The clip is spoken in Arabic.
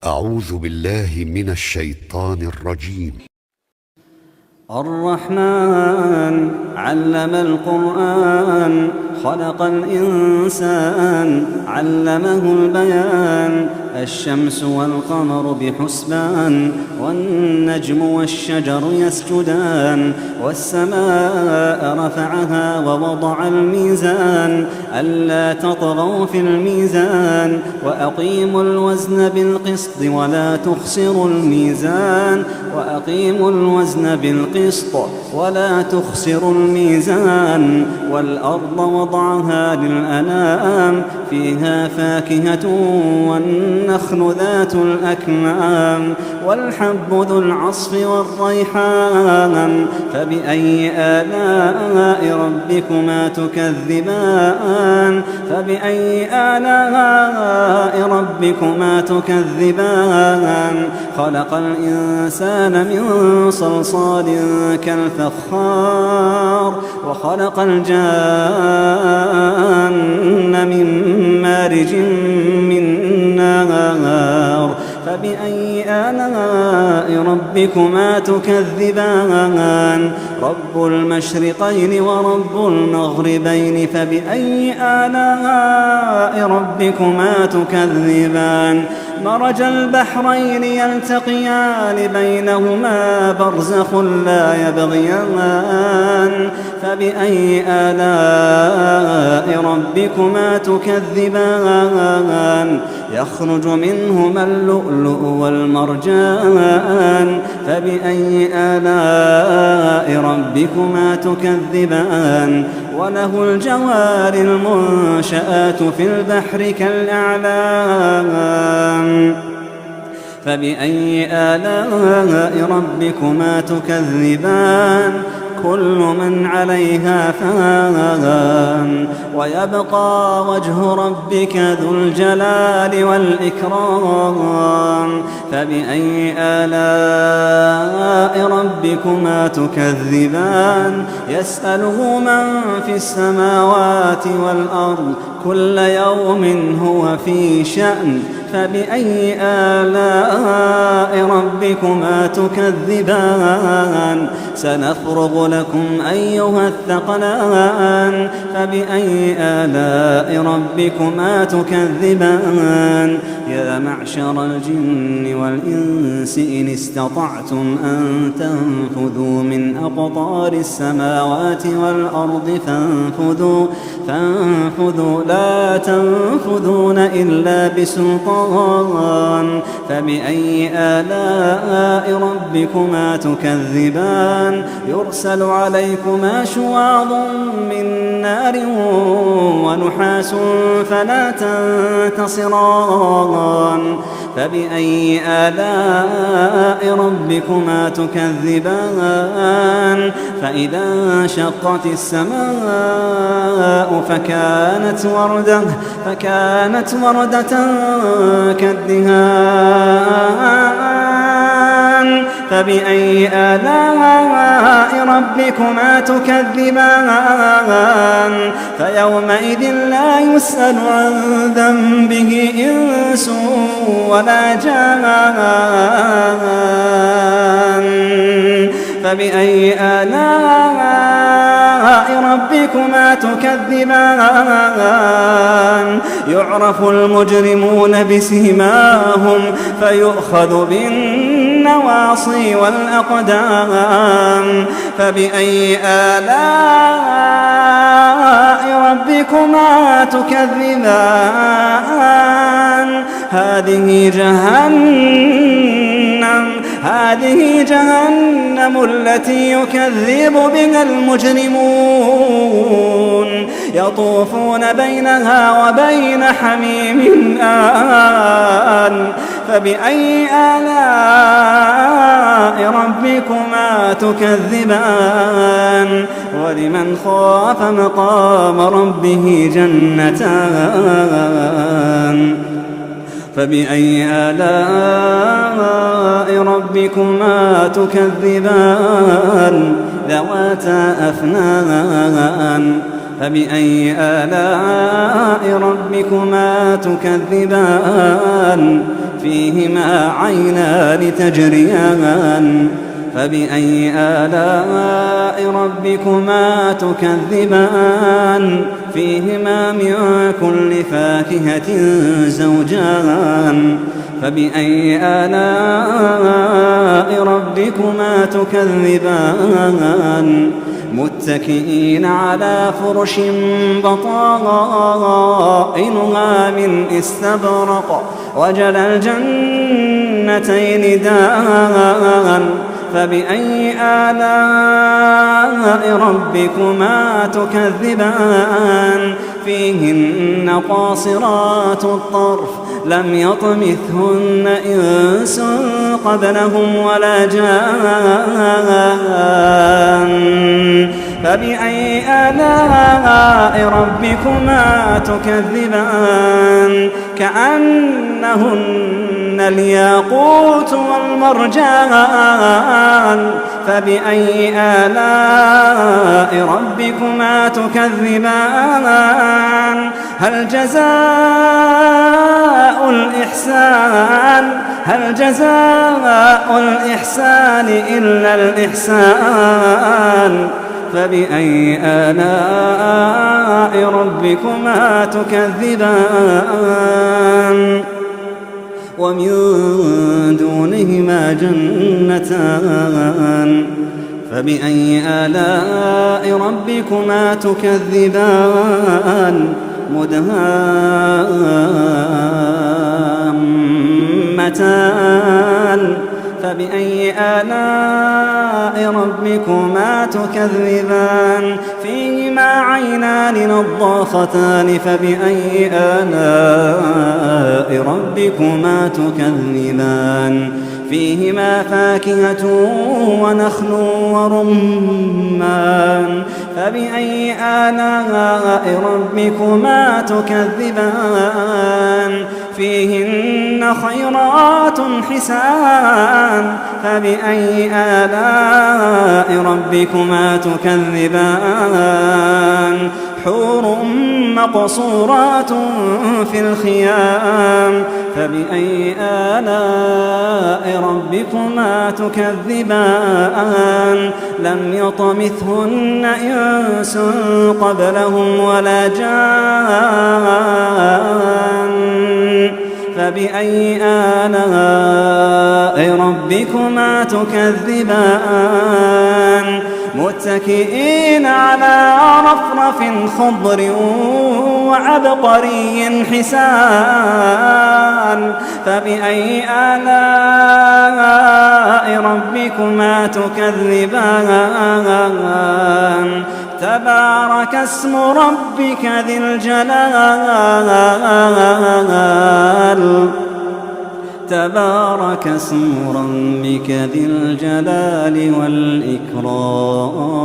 أعوذ بالله من الشيطان الرجيم. الرحمن علم القرآن خلق الإنسان علمه البيان الشمس والقمر بحسبان والنجم والشجر يسجدان والسماء رفعها ووضع الميزان ألا تطغوا في الميزان وأقيموا الوزن بالقسط ولا تخسروا الميزان وأقيموا الوزن بالقسط ولا تخسروا الميزان والأرض وضعها للأنام فيها فاكهة والنخل ذات الأكمام والحب ذو العصف والريحان فبأي آلاء ربكما تكذبان خلق الإنسان من صلصال كالفخار وخلق الجان من مارج من نار فبأي آلاء ربكما تكذبان رب المشرقين ورب المغربين فبأي آلاء ربكما تكذبان مرج البحرين يلتقيان بينهما برزخ لا يبغيان فبأي آلاء ربكما تكذبان يخرج منهما اللؤلؤ والمرجان فبأي آلاء ربكما تكذبان وله الجوار المنشآت في البحر كالأعلام فبأي آلاء ربكما تكذبان كل من عليها فان ويبقى وجه ربك ذو الجلال والإكرام فبأي آلاء ربكما تكذبان يسأله من في السماوات والأرض كل يوم هو في شأن فبأي آلاء ربكما تكذبان سنفرغ لكم أيها الثقلان فبأي آلاء ربكما تكذبان يا معشر الجن والإنس إن استطعتم أن تنفذوا من أقطار السماوات والأرض فانفذوا لا تنفذون إلا بسلطان فبأي آلاء ربكما تكذبان يرسل عليكما شواظ من نار ونحاس فلا تنتصران فبأي آلاء ربكما تكذبان فإذا انشقت السماء فكانت وردة كالدهان فبأي آلاء ربكما تكذبان فيومئذ لا يسأل عن ذنبه إنس ولا جان فبأي آلاء ربكما تكذبان يعرف المجرمون بسيماهم فيؤخذ بالنواصي والأقدام فبأي آلاء ربكما تكذبان هذه جهنم التي يكذب بها المجرمون يطوفون بينها وبين حميم آن فبأي آلاء ربكما تكذبان ولمن خاف مقام ربه جنتان فبأي آلاء ربكما تكذبان ذواتا أفنان فبأي آلاء ربكما تكذبان فيهما عينان تجريان فبأي آلاء ربكما تكذبان فيهما من كل فاكهة زوجان فبأي آلاء ربكما تكذبان متكئين على فرش بطائنها من استبرق وجنى الجنتين دان فبأي آلاء ربكما تكذبان فيهن قاصرات الطرف لم يطمثهن إنس قبلهم ولا جان فبأي آلاء ربكما تكذبان كأنهن الياقوت والمرجان فبأي آلاء ربكما تكذبان هل جزاء الإحسان إلا الإحسان فبأي آلاء ربكما تكذبان ومن دونهما جنتان فبأي آلاء ربكما تكذبان مدهامتان فبأي آلاء ربكما تكذبان فيهما عينان نضاختان فبأي آلاء ربكما تكذبان فيهما فاكهة ونخل ورمان فبأي آلاء ربكما تكذبان فيهن خيرات حسان فبأي آلاء ربكما تكذبان حور مقصورات في الخيام فبأي آلاء ربكما تكذبان لم يطمثهن إنس قبلهم ولا جان فبأي آلاء ربكما تكذبان متكئين على رفرف خضر وعبقري حسان فبأي آلاء ربكما تكذبان تبارك اسم ربك ذي الجلال تبارك اسم ربك ذي الجلال والإكرام